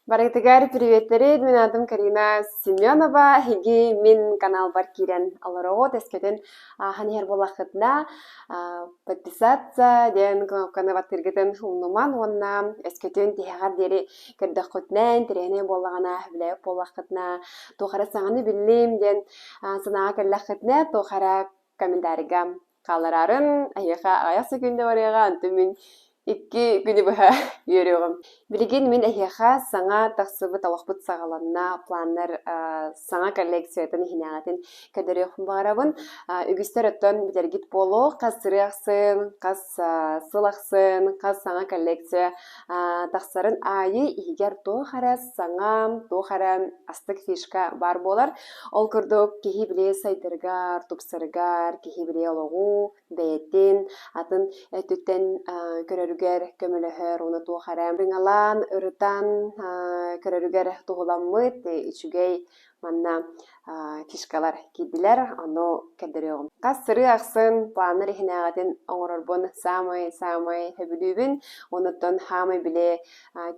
Барытыгар приветтери, мен адым Карина Семенова, хиги min канал Баркирен Алароот, эскетен ханер болахытна подписаться, ден кнопканы баттыргытын улнуман, онна эскетен тихагар дери кырдахытнен, терене болағана, біләйіп болахытна, тухара саңаны білім, ден сынаға кәллахытна, тухара комментарийга қаларарын, айыға аясы күнде барыға, антымын икки күні бұға үйеріғім. Билигин мин эхиха саңа тахсыбы талахбыт сагаланна планнар саңа коллекциятын хинагатын кадерёх барабын үгүстер өттөн битергит болу кас сырыахсын, кас сылахсын, кас саңа коллекция тахсарын айы игер тохара саңа тохара астык фишка бар болар. Ол курдук кихи биле сайтыргар, тупсыргар, кихи биле ологу, бәйтин, атын түттен көрөрүгер көмөлөһөр, уны тохара рыңалан, ырытан көрөрүгер туғуламмыт, ичүгей манна фишкалар кидилер, ону кәдіріғым. Қас сыры ақсын планыр ихинағатын оңырорбун самай хөбүлүбін, онуттан хамай біле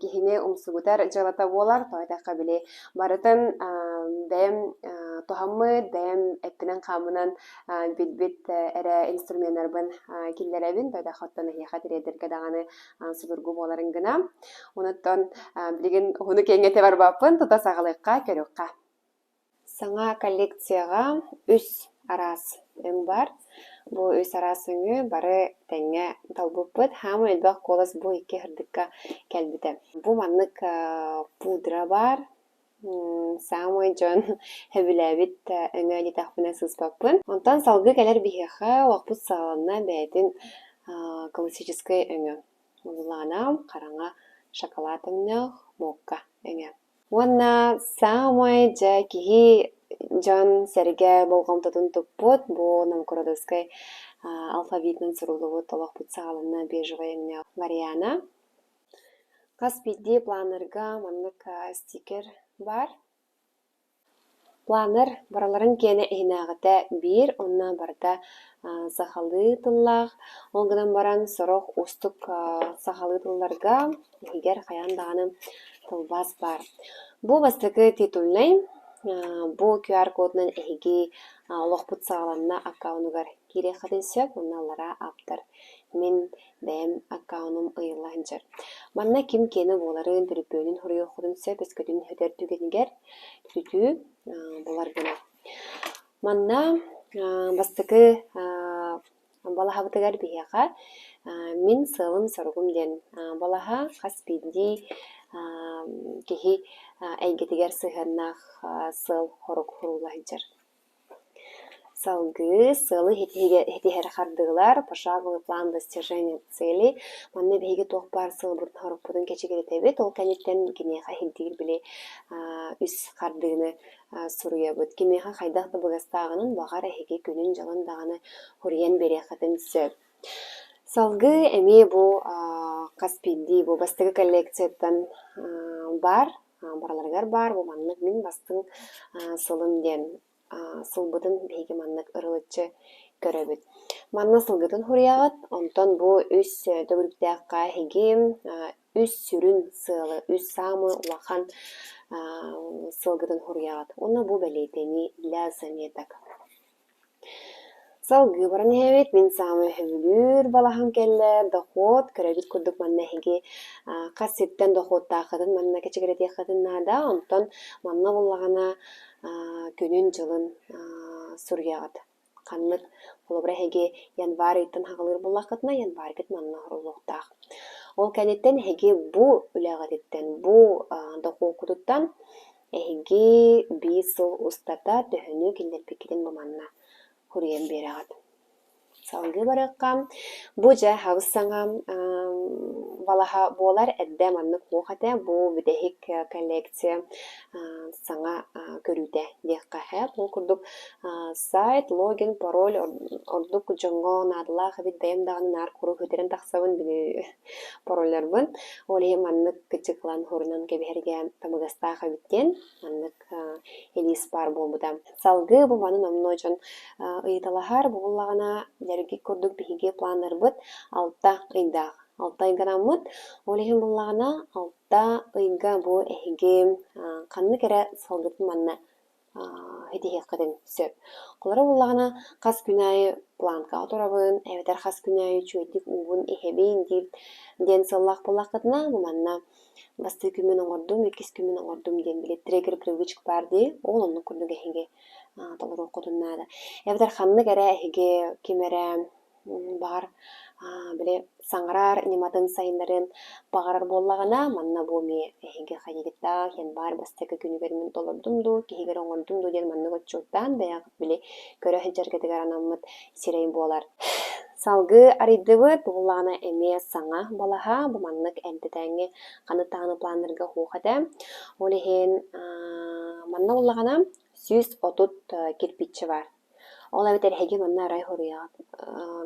кихине умсугутар жалата болар, тойтаққа біле барытын бәйім тухаммыт, бәйім әттінен қамынан бит әрі инструментларбын киллеребин, тойтаққа ихиға тиредерге дағаны субургу боларын гына. Онуттан білген оны кеңгете бар бапын, тута сағылыққа, көріққа. Саңа коллекцияға үс арас өң бар. Бу үс арас өңі бары тәңе талбыппыт. Хамы әлбақ қолас бу ике хырдыққа кәлбіті. Бу маннық пудра бар. Самой жон хөбіләбіт өңі әлі тақпына сызбаппын. Онтан салғы кәлер бігеға уақпыт сағаланна бәйтін классический өңі. Уланам қараңа шоколад өңі, мокка өңі. Уанна самай жа кихи жан сәрге болғамтатын тұппыт, бұ намкорадыскай алфавитнын сұрулығы толақ бұт сағалына бежевай өңі Мариана. Қаспиди планырға маннық стикер бар. Планыр бараларын кені ихинағыта бір, онна барда сахалы тыллақ. Олғыдан баран сұрық ұстық сахалы тылларға егер қаяндағаны тылбас бар. Бу бастықы титулнай, бу QR кодынан әйгі олықпыт сағаланына аккаунугар кире қатын сөп, оналара аптар. Мен бәйім аккаунум ұйылағын жыр. Манна кім кені боларын түріппөнін хұрыйы құдын сөп, өскөтін хөтер түгенігер түті болар гына. Манна бастықы балахабытыгар бейеға мен сылым сұрғым ден балаха қаспиди кехи әйгетігер сығаннақ сыл хорық хұрулағын жыр. Салгы, сылы хетихер қардығылар, пошаговый план достижения цели. Манны бейге тоқ бар сыл бұрын хорық бұдың кәчегері тәбет, ол кәнеттен кенеға хеддегір біле үс қардығыны сұруя бұд. Кенеға қайдақты бұғастағының бағар әйге күнін жалындағыны хұриян бере қатын сөп. Салгы әме бұл қаспиди, бұл бастығы коллекцияттан бар, бараларғар бар, бұл маннық мен бастың сылым ден. Сылбытын бейге маннық ұрылытчы көрөбіт. Манна сылгытын хұрияғыт, онтан бұл үс төгіріктіаққа хегем, үс сүрін сылы, үс самы улақан сылгытын хұрияғыт. Оны бұл бәлейтені ләзіметік. Салгы баран хәвет, мен самы хөбілір балахан кәлі, доход, көрәбіт күрдік манна хеге қасеттен доход тақыдын, манна кәчігірет еқыдын нада, онтан манна болағана күнін жылын сүргеғыд. Қанлық қолыбыра хеге январ еттін хағылыр болақытына, январ кет манна ғырылуқтақ. Ол кәнеттен хеге бұ үләғадеттен, бұ доход күдіттен, хеге бейсіл ұстата төхіні келдерпекеден бұ манна хұриян берағыд. Салғы барыққа, бұ жа хағысаңа балаға болар әдді манны қоқаты, бұ бүдәхік коллекция саңа көруді деққа әп. Бұл күрдік сайт, логин, пароль, ордық жоңғын адыла қабет дайымдағын нар құру көтерін тақсабын білі пароллар бұн. Оле маннық күтіқлан хұрынан кәберге табығаста қабеттен маннық елес бар бол бұда. Салғы бұл манын омны жон ұйыталағар бұғылағына дәргі күрдік бігі планар бұд алта ұйдақ. Алта ыйган аммыт. Олиһин буллағына алта ыйга бу эһиги ханны кере салгытын манна хитиһиэххытын сөп. Колора буллағына хас күнәйи планка оторабын, эбетер хас күнәйи чуйдик угун иһебин диэн сыллах буллаххытына бу манна басты күмүн оҥордум, иккис күмүн оҥордум диэн билет трегер привычка бар дии, ол онну курдук эһиги толору окутуннаада. Эбетер ханны кере эһиги кимере бар биле саңарар ниматын сайыннарын бағарар боллағына манна бу ми эһиги хайыгытта хен бар бастыка күнүгермин толордумду, киһигер оҥордумду диэн манна гоччуттан бэйагыт биле көрө хыджаргытыгар анаммыт сирейин буолар. Салгы арыйдыбыт буллағына эме саңа балаха бу маннык энтетээҥҥи ханыттааны планнарга хуухата. Олиһин манна буллағына сүүс отут кирпиччи бар. Ол эбитер эһиги манна арай хуруйаат.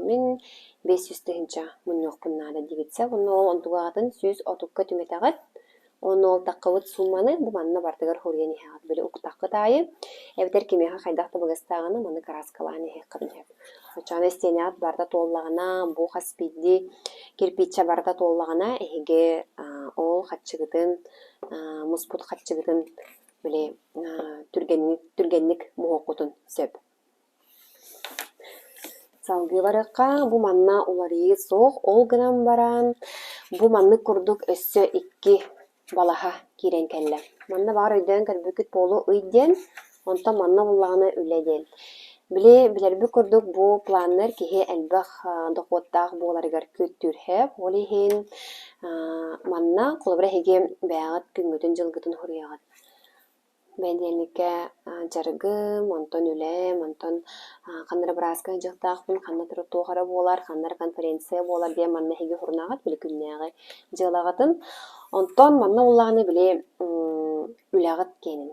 Мин 500 тыһынча муннуохпуннаада дигитсе, онно ол онтугаатын сүүс отукка түметагат. Онно ол таққыбыт сумманы бу манна бартыгар хуруйан иһаат биле уктаккы таайы. Эбитер кимеха хайдахта багастаагына манна караскалаан иһеккатын хеп. Очана стенаат барда толлагына бу хаспидди кирпичча барда толлагына эһиги ол хатчыгытын муспут хатчыгытын биле түргенник муокутун сөп. Салгы барыққа бу манна уларыйы соқ ол гынан баран бу манны курдук өссө икки балаха кирен келле. Манна бар өйден кәрбүкіт болу өйден, онта манна буллағына үледен. Билерби курдук бу планнар кихи әлбәқ доқуаттақ боларыгар көттүрхеп, олиһин манна қолыбыра хеге бәғат күнгөтін жылгытын хұрияғат. Бәйденлікке жаргым, онтон үлем, онтон қандары браска жылтақпын, қанна тұрып тоғары болар, қандар конференция болар дия манна хеге хұрнағат, білі күннәғі жылағатын. Онтон манна олағыны біле үләғат кенін.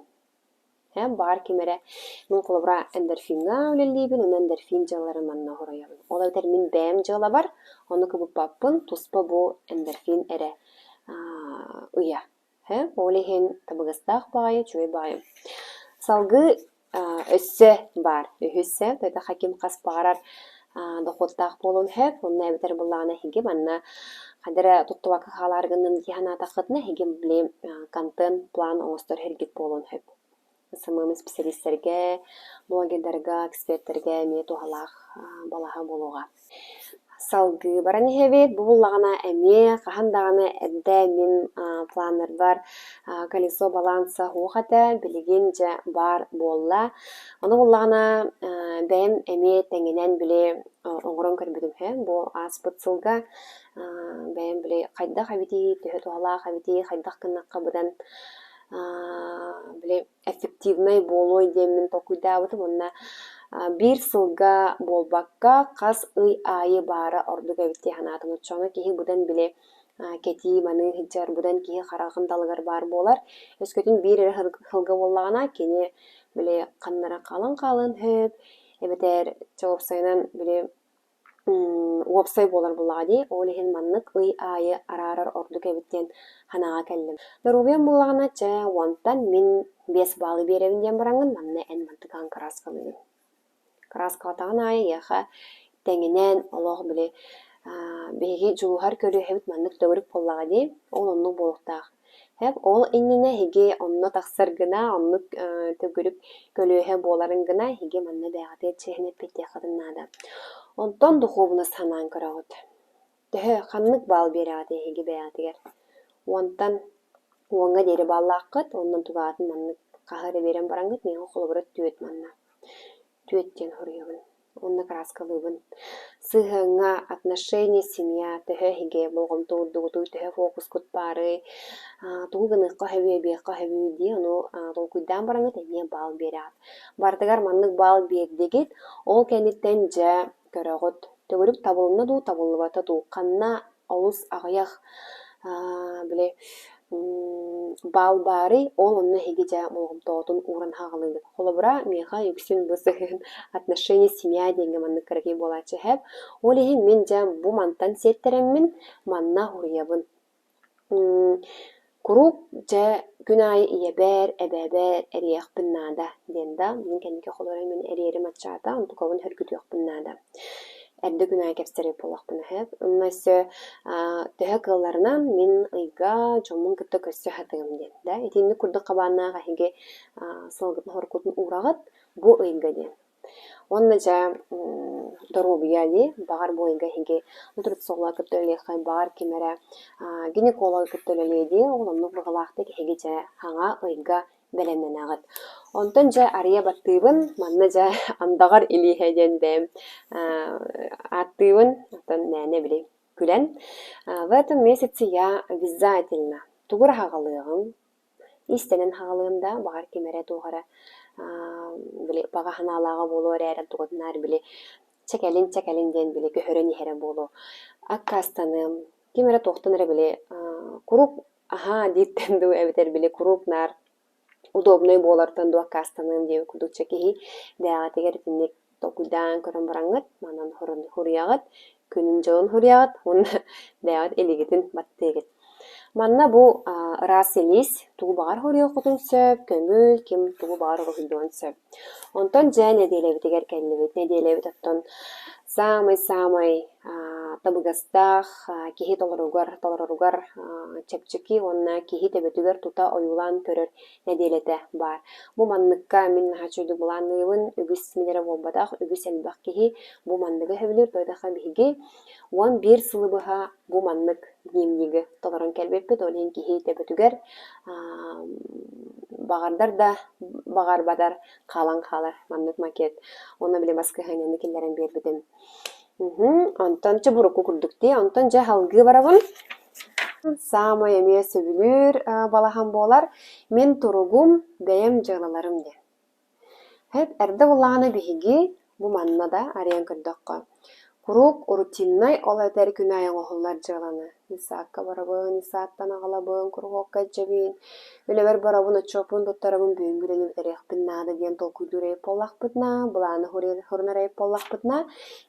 Бар кемере мен қолыбыра эндорфинға үлелейбін, оны эндорфин жылары манна хұрайабын. Ол әбітер мен бәм жылы бар, оны күбіппаппын, туспа бұ эндорфин әрі ұя. Олиһин табыгыстаах баайы, чуй баайы. Салгы өссө бар, өһүссө, тойда хаким қас бағарар доқуттаах болуын хэп, онна әбітер бұллағына хеге манна қадыры тұттыбақы қаларғынын кихана тақытына хеге біле контент план оңыстыр хергет болуын хэп. Самым специалисттерге, блогердерге, эксперттерге ме тухалах балаха болуға. Салгы баран хевет буллагына эме кахандагына эдде мин планнар бар колесо баланса хуохата билигинже бар болла. Оны буллагына бэм эме теңенен биле оңорон көрбүдүм хэ. Бу аспытсылга бэм биле кайда хабити төһө тухала хабити кайда кыннакка будан биле эффективный болой демин токуйдабытым онна бир сылга болбакка кас ый айы бары ордук эбитти ханатым учону кихи будан биле кети маны хиджар будан кихи харагын далыгар бар болар. Өскөтүн бир хылга боллагана кени биле каннара калын хөп эбетер чоопсайнан биле уопсай болар буллагади олиһин маннык ый айы арарар ордук эбиттен ханага келдим. Дорубен буллагана че онтан мин 5 балы беребин ден бараңын манна эн мантыган краскалыгын. Краска атаған айы яха теңінен олог биле беги жуухар көрү хебит маннык төгөрүк боллагади ол онну болуктаах. Хеп ол иннине хеге онно тахсар гына онну төгөрүк көлөһө боларын гына хеге манна бягате чехне петте хадыннада. Онтон духовна санан көрөгөт. Төһө ханнык бал берати хеге бягатыгер. Онтан уаңга дери баллакыт, оннан тугаатын маннык кахары берен бараңгыт мен колобурат түөт манна. Түөттен хуруябын. Онна краскалыбын. Сыһыңа отношения семья төһө хеге болгом турдугуту төһө фокус кут бары. Тугыны кахабе кахабуди ону толкуйдан бараңгыт эне бал берат. Бартыгар маннык бал бердегит ол кенеттен же көрөгөт. Төгөрүк табылына ду табылыбата ду канна олус агаяк биле бал бары ол онны хегеже болгом тоотун уран хагалыгы. Холобра меха юксин бысыгын отношения семья денге манны кырги болачы хеп. Олиһин мен же бу мантан сеттереммин манна хуруябын. Курук же күнай иебер эбебер эриякпыннада денда мен кенеке холора мен эриерим ачаата онтуковун хөргүтүякпыннада. Эрде күнай кепстере болақпын әп. Үнмәсі төһі кылларынан мен ыйга жомун кытта көссө хатыгым ден. Да? Етенді күрді қабанна ғахиге сылғытын хоркутын урағыт бу ыйга ден. Онна жа дорубия ди, бағар бу ыйга хиге нутрициолог кыттөлеқай бағар кемері гинеколог кыттөлеле ди, олымны бұғалақты хиге жа хаңа ыйга бәлемнен ағыт. Онтон жа ария баттыыбын, манна жа андағар илиһэден бәм аттыыбын, онтон нәне біле күлен. В этом месяце я обязательно тугур хағалығым, истенен хағалығым да, бағар кемере туғара біле баға ханалаға болу әрі туғытынар біле чәкәлін ден біле көхөрен ехері болу. Аккастаным, кемере тоқтыныры біле курук, дейттен ду әбетер біле курукнар, удобный болартан дуа кастаным деп кудуча кихи дага тегер тинник токудан көрөн бараңыт манан хуриягыт күнүн жолун хуриягыт он дагат элигитин баттегит манна бу рас элис тугу багар хурия кутун сөп көмүл ким тугу багар хуридуан сөп онтон жа неделебит эгер келлебит неделебит оттон самый табыгастах кихи толоругар чепчики онна кихи тебетүгер тута оюлан көрөр неделете бар. Бу манныкка мин хачуйду буланыбын үгүс минере болбадах үгүс элбак кихи бу манныгы хөбүлүр тойдаха биги он бир сылыбыха бу маннык димдиги толорон келбеппит олен кихи тебетүгер багардар да багар бадар калан калар маннык макет оны биле маска хайнаны киллерен бербидим. Онтон чыбурукку курдукти, онтон жа халгы барабын. Самай эмие сөбүлүр балахан болар. Мен туругум бәйем жыгылаларым де. Хеп эрде буланы биһиги бу маннада арыян кырдакка. Курук рутиннай олатер күнайын оғылар жыгыланы. Нисаакка барабын, нисааттан ағалабын, куругокка жабин. Өлебер барабын очопун доттарабын бүйінгүреніп әрекпін нады ден толкуйду рейп олақ бұтна, бұланы хұрына рейп олақ бұтна.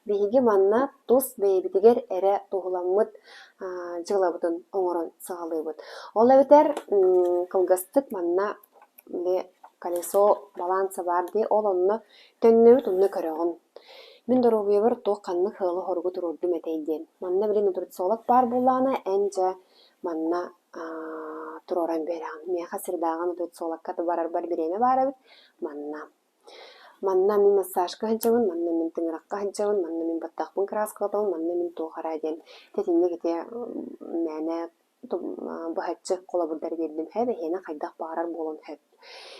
Биһиги манна тус бейбітігер әрі туғыламыд жыгылабытын оңырын сығалы бұд. Ол әбетер кылгастык манна колесо баланса бар де, ол онны төннөбіт онны көріғын. Мен дорубуябыр тоқ қанны хылы хоргу турурду метейден. Манна билен нутрициолог бар болланы әнжа манна туроран бераған. Меха сырдаған нутрициолог каты барар бар биреме барабыт. Манна мен массажка ханчабын, манна мен тыңыраққа ханчабын, манна мен баттақпын краска атауын, манна мен тоқара ден. Тетінде кете мәне бұхатчы қола бұрдар бердім хәбі, хені қайдақ бағарар болын хәб.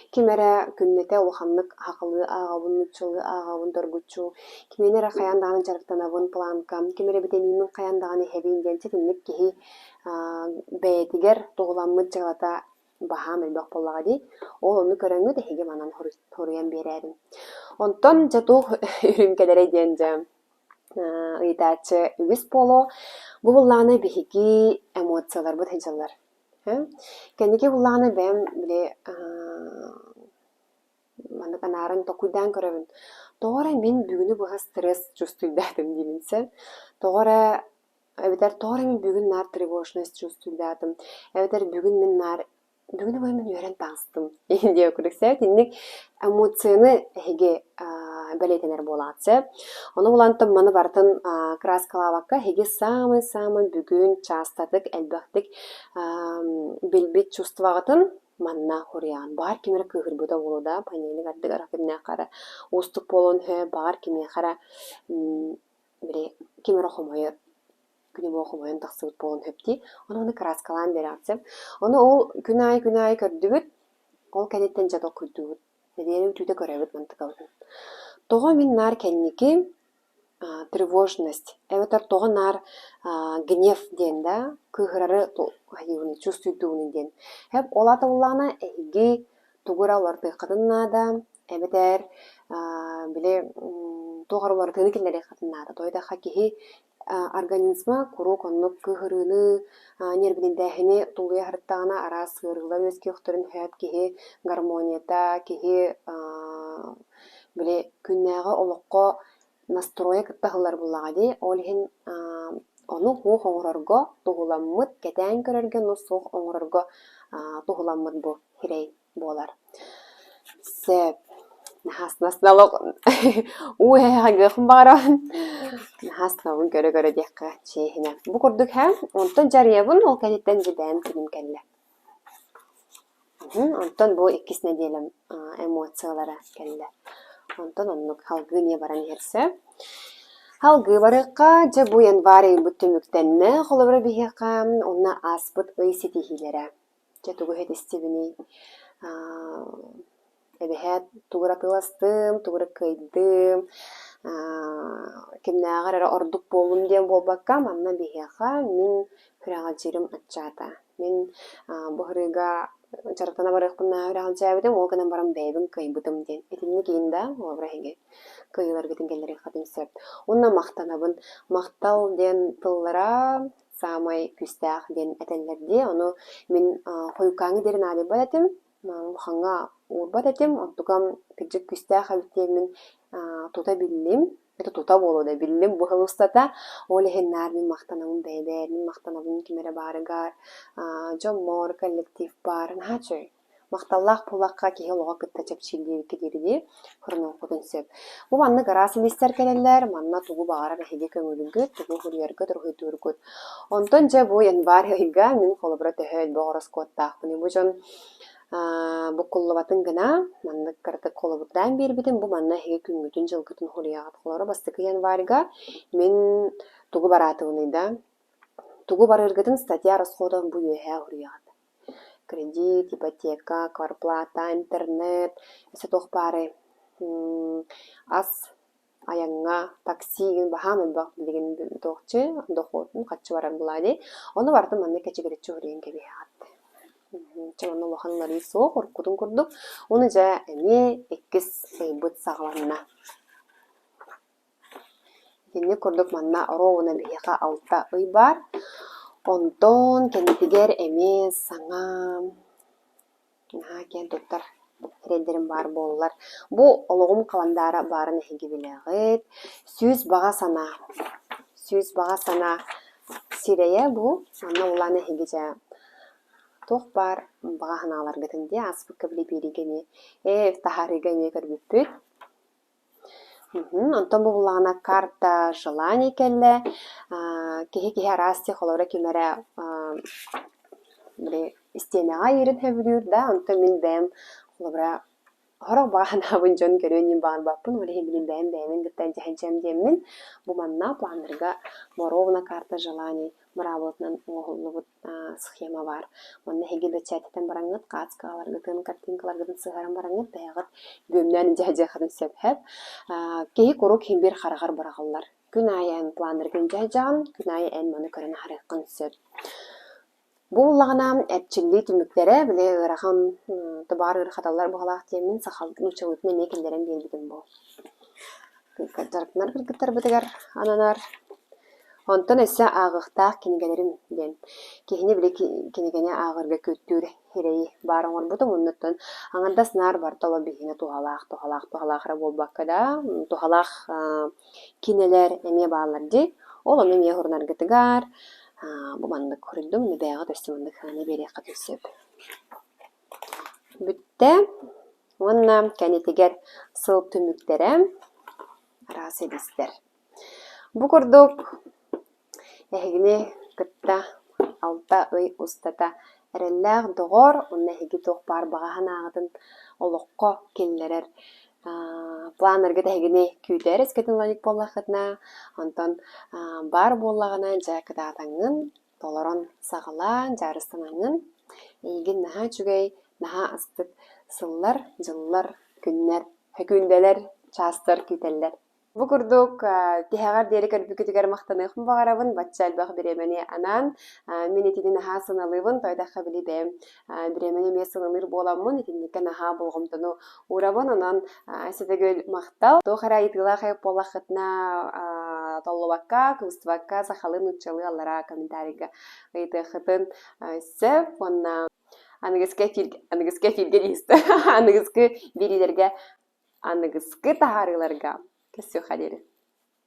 Кимере күннете олханнык хақылы ағабын, нутчылы ағабын торгучу. Кименере қаяндағын жарықтанабын планка. Кимере бітемеймін қаяндағын хәбейінден тетінлік кехи бәйтігер тоғыламмыд жағалата баха мәлбақ болаға дей. Ол оны көріңі дәхеге манан хориян берәрім. Онтон жатуқ үрінкелері денді. Ыйтачы үгіс болу. Бұлланы біхігі эмоциялар бұд хеджалар. Кәнеке бұлланы бәм біле мандық анарын тоқуйдан көрімін. Тоғыра мен бүгіні бұға стресс чувствуйдатым деймінсі. Тоғыра мен бүгін нар тревожность чувствуйдатым. Әбетер бүгін мен нар бүгіні бой мен өрен таңстым. Ендеу күріксәп, тендік эмоцияны әйге бәлейтенер болатсы. Оны болантым маны бартын краскалавакка әйге самый бүгін частатык, әлбәқтік білбет чувствағытын манна хориян. Бар кемер кығыр бұда болуда, панелік ардық арақымне қара. Остық болын хө, бар кеме қара кемер оқымайы күні оқымайын тақсығыт болын хөпті. Оны краскалан бері атсып. Оны ол күнай көрдігіт, ол кәнеттен жадық күрдігіт. Недері үтуді көрәбіт мантықаудын. Тоға мен нар кәннекі тревожность. Әветер тоға нар гнев ден да, кығырары чувствуйдуыны ден. Әп олаты оланы әйге туғыра оларды қадыннада, әбетер біле тоғар олардыны келдері қадыннада. Тойда қакихи организма курук оннук кыһырыны нервинин дәһине тулуя харыттагына ара сыырыла өске өктөрүн хөп кихи гармонията кихи биле күннәгы олоқко настроя кыттахылар буллага ди олхин ону хух оңорорго тугуламмыт кетен көрөргө нусух оңорорго тугуламмыт бу хирей болар сеп нахас насналок уэ хагы хымбаран Nahasnabın göre diyekka çeyhine. Bu kurduk hem ondan jariyabın ol kanitten jibän kinim kelle. Ondan bu ikkisine diyelim emosiyalara kelle. Ondan onluk halgı niye baran herse. Halgı barıqqa ja bu yan bari bütümüktenne holabra biheka onna asbıt ıysitihilere. Ja tugu het istibini ebehet tugura kılastım, tugura kıydım. Kimnägär orduk bolum diýen bolbakka manna biheka min hürajirim atjata. Min bu hırıga jaratana barıqpınna hürajirim ol ganan baram bäbin kıybydım diýen. Etimni kiyinde olabra hege kıyılar gidin gelleri hatim söp. Onna maqtanabın. Maqtal diýen tıllara samay küstäh diýen etellerdi. Onu min hoykaňy derin ady balatim. Hanga urbat etim. Ontukam kıjık küstäh habitlemin tuta bildim. Eta tuta bolu da bildim. Bu halustata olehennär min maqtanabın bäber, min maqtanabın kimere barıgar. Jomor kollektiv bar. Naçöy. Maqtallah pulaqqa ki loğa kıtta çepçildiği kidirdi. Hırno kudun söp. Bu manna garasıl ister keleller. Manna tugu bağıra behege köngülüngüt. Tugu huriyargıt, ruhiturgüt. Ondan ja bu yan var higa min kolabra tehöl boğras kottaq. Bu jon bu kullabatın gına manna karta kolabutdan bir bitim bu manna hege küngütün jılgıtın huriyat. Kolara bastıkı yan varga min tugu baratığınıyda. Tugu barırgıtın statya rasходan bu yöhe huriyat. Kredit, ipotека, kvarplata, internet, ese tohpare as ayanga taksi bahamen bak bilgin tohçe dohotun kaçı varan buladi. Onu vardı manne keçigirçi huriyen gibi hat. Çamanna lohanları so korkudun kurduk. Onu ja emi ekkis but sağlanna. Yeni kurduk manna orowuna bihika alta bar. Onton kentiger emi sana ken doktor redderim bar bollar. Bu ologum kalandara barın hegi bileğit. Süz bağa sana sireye bu. Anna ulana hegice. Toh bar bağa hanalar gıtın diye asbı kabili biri gemi. Tahari gemi karbüpüt. Ondan bu bulana karta желаний kelle. Kihe rasti холора kimere böyle istemeye yerin hevlür da ondan min bem холора Hora bağına buncan görüyorum bağın bakın öyle bilin beğen gitten cehennem demin bu manna planlarga morovna karta желаний мравотнан оголлубут схема бар. Монна хеге бечәтен бараңыт кацкалар гытын картинкалар гытын сыгарам бараңыт дагыт бөмнән җәҗә хатын сөпһәп кеһи корок химбер харагар барагаллар. Күн айын планнар күн җәҗән, күн айы эн моны көрән харыккын сөп. Бу лагына әтчилли түмүкләре биле рахан табар хаталар бугалак темин сахал нучылытны мекелдерен белбидим бу. Катаркнар гыттар битегәр ананар Ondan ise ağıqtaq kinigelerim den. Kihini bile kinigene ağırga köttür hireyi barın var budu munnutun. Ananda snar bar tala bihine tuhalaq bolbakkada tuhalaq kineler emiye bağlardı. Olam emiye hurnar gıtıgar. Bu mandık hurildum ne beyağı döstümündük hani beri qatı söp. Bütte onna kanitiger sıl tümüktere rasedisler. Bu kurduk ehigni kıtta alta öy ustata erelläg dogor onna higi tohpar bagahana agdın oloqqa kellerer planlarga ehigni küter esketin lanik bollaqatna ondan bar bollagana jakdatangın toloron sağalan jarıstanangın egin naha çügey naha astık sıllar jıllar günler hekündeler çastır küteller Bu kurduk tihagar deri karbüketigar maqtanıqım bağarabın batçal bağ biremeni anan minetini naha sınalıyvın toydaqa bili bem biremeni me sınalır bolamın etinike naha bolğumtunu urabın anan setegöl maqtal toxara itila xayıp bolaqıtna tollubakka kıvıstubakka saxalın uçalı allara komentariga gıytıqıtın söp onna anıgıske filgelist anıgıske birilerge anıgıske taharılarga Kesio Khalil.